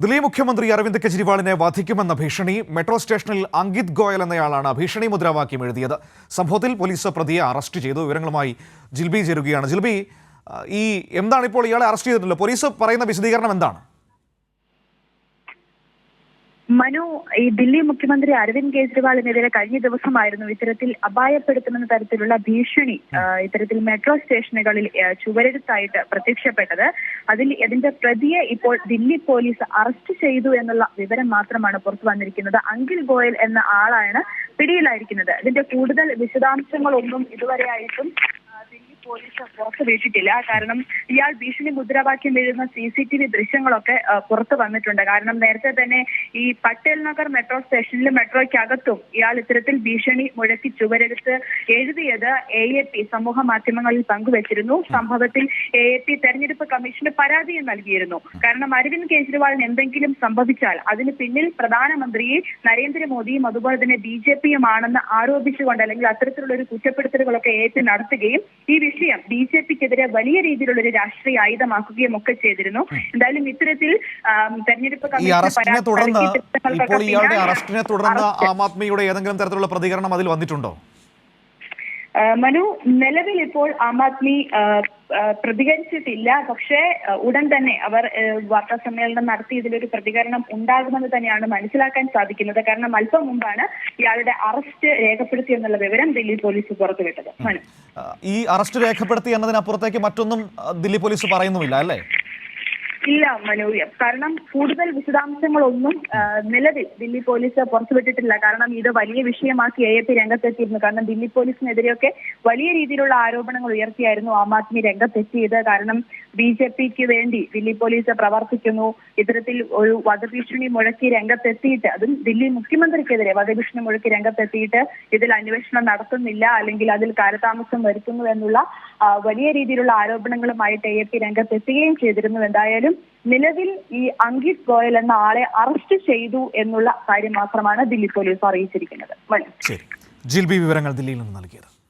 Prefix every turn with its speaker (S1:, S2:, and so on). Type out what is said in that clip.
S1: ദില്ലി മുഖ്യമന്ത്രി അരവിന്ദ് കെജ്രിവാളിനെ വധിക്കുമെന്ന ഭീഷണി. മെട്രോ സ്റ്റേഷനിൽ അങ്കിത് ഗോയൽ എന്നയാളാണ് ഭീഷണി മുദ്രാവാക്യം എഴുതിയത്. സംഭവത്തിൽ പോലീസ് പ്രതിയെ അറസ്റ്റ് ചെയ്തു. വിവരങ്ങളുമായി ജിൽബി ചേരുകയാണ്. ജിൽബി, എന്താണ് ഇപ്പോൾ ഇയാളെ അറസ്റ്റ് ചെയ്തിട്ടുള്ളത്? പോലീസ് പറയുന്ന വിശദീകരണം എന്താണ്?
S2: മനു, ഈ ദില്ലി മുഖ്യമന്ത്രി അരവിന്ദ് കെജ്രിവാളിനെതിരെ കഴിഞ്ഞ ദിവസമായിരുന്നു ഇത്തരത്തിൽ അപായപ്പെടുത്തുന്ന തരത്തിലുള്ള ഭീഷണി ഇത്തരത്തിൽ മെട്രോ സ്റ്റേഷനുകളിൽ ചുവരെഴുത്തായിട്ട് പ്രത്യക്ഷപ്പെട്ടത്. അതിന്റെ പ്രതിയെ ഇപ്പോൾ ദില്ലി പോലീസ് അറസ്റ്റ് ചെയ്തു എന്നുള്ള വിവരം മാത്രമാണ് പുറത്തു വന്നിരിക്കുന്നത്. അങ്കിത് ഗോയൽ എന്ന ആളാണ് പിടിയിലായിരിക്കുന്നത്. ഇതിന്റെ കൂടുതൽ വിശദാംശങ്ങളൊന്നും ഇതുവരെയായിട്ടും ദില്ലി പോലീസ് പുറത്തുവിട്ടിട്ടില്ല. കാരണം ഇയാൾ ഭീഷണി മുദ്രാവാക്യം എഴുതുന്ന CCTV ദൃശ്യങ്ങളൊക്കെ പുറത്തു വന്നിട്ടുണ്ട്. കാരണം നേരത്തെ തന്നെ ഈ പട്ടേൽ നഗർ മെട്രോ സ്റ്റേഷനിൽ മെട്രോയ്ക്കകത്തും ഇയാൾ ഇത്തരത്തിൽ ഭീഷണി മുഴക്കി ചുവരെടുത്ത് എഴുതിയത് AAP സമൂഹ മാധ്യമങ്ങളിൽ പങ്കുവച്ചിരുന്നു. സംഭവത്തിൽ AAP തെരഞ്ഞെടുപ്പ് കമ്മീഷന് പരാതിയും നൽകിയിരുന്നു. കാരണം അരവിന്ദ് കെജ്രിവാളിന് എന്തെങ്കിലും സംഭവിച്ചാൽ അതിന് പിന്നിൽ പ്രധാനമന്ത്രിയെ നരേന്ദ്രമോദിയും അതുപോലെ തന്നെ BJPയും ആണെന്ന് ആരോപിച്ചുകൊണ്ട് അല്ലെങ്കിൽ അത്തരത്തിലുള്ള ഒരു കുറ്റപ്പെടുത്തലുകളൊക്കെ AAP നടത്തുകയും ഈ വിഷയം BJPക്കെതിരെ വലിയ രീതിയിലുള്ള ഒരു രാഷ്ട്രീയ ആയുധമാക്കുകയും ഒക്കെ ചെയ്തിരുന്നു. എന്തായാലും ഇത്തരത്തിൽ തെരഞ്ഞെടുപ്പ്
S1: ഇപ്പോൾ ഇയാളുടെ അറസ്റ്റിനെ തുടർന്ന് ആം ആദ്മിയുടെ ഏതെങ്കിലും തരത്തിലുള്ള പ്രതികരണം അതിൽ വന്നിട്ടുണ്ടോ?
S2: മനു, നിലവിൽ ഇപ്പോൾ ആം ആദ്മി പ്രതികരിച്ചിട്ടില്ല. പക്ഷേ ഉടൻ തന്നെ അവർ വാർത്താ സമ്മേളനം നടത്തി ഇതിലൊരു പ്രതികരണം ഉണ്ടാകുമെന്ന് തന്നെയാണ് മനസ്സിലാക്കാൻ സാധിക്കുന്നത്. കാരണം അല്പം മുമ്പാണ് ഇയാളുടെ അറസ്റ്റ് രേഖപ്പെടുത്തി എന്നുള്ള വിവരം ദില്ലി പോലീസ് പുറത്തുവിട്ടത്.
S1: ഈ അറസ്റ്റ് രേഖപ്പെടുത്തി എന്നതിനപ്പുറത്തേക്ക് മറ്റൊന്നും ദില്ലി പോലീസ് പറയുന്നുമില്ല അല്ലേ?
S2: ഇല്ല മനു, കാരണം കൂടുതൽ വിശദാംശങ്ങളൊന്നും നിലവിൽ ദില്ലി പോലീസ് പുറത്തുവിട്ടിട്ടില്ല. കാരണം ഇത് വലിയ വിഷയമാക്കി AAP രംഗത്തെത്തിയിരുന്നു. കാരണം ദില്ലി പോലീസിനെതിരെയൊക്കെ വലിയ രീതിയിലുള്ള ആരോപണങ്ങൾ ഉയർത്തിയായിരുന്നു ആം ആദ്മി രംഗത്തെത്തിയത്. കാരണം BJPക്ക് വേണ്ടി ദില്ലി പോലീസ് പ്രവർത്തിക്കുന്നു, ഇത്തരത്തിൽ ഒരു വധഭീഷണി മുഴക്കി രംഗത്തെത്തിയിട്ട്, അതും ദില്ലി മുഖ്യമന്ത്രിക്കെതിരെ വധഭീഷണി മുഴക്കി രംഗത്തെത്തിയിട്ട് ഇതിൽ അന്വേഷണം നടത്തുന്നില്ല അല്ലെങ്കിൽ അതിൽ കാലതാമസം വരുത്തുന്നു എന്നുള്ള വലിയ രീതിയിലുള്ള ആരോപണങ്ങളുമായിട്ട് AAP രംഗത്തെത്തുകയും ചെയ്തിരുന്നു. എന്തായാലും നിലവിൽ ഈ അങ്കിത് ഗോയൽ എന്ന ആളെ അറസ്റ്റ് ചെയ്തു എന്നുള്ള കാര്യം മാത്രമാണ് ദില്ലി പോലീസ് അറിയിച്ചിരിക്കുന്നത്.
S1: ജിൽബി വിവരങ്ങൾ ദില്ലിയിൽ നിന്ന് നൽകിയത്.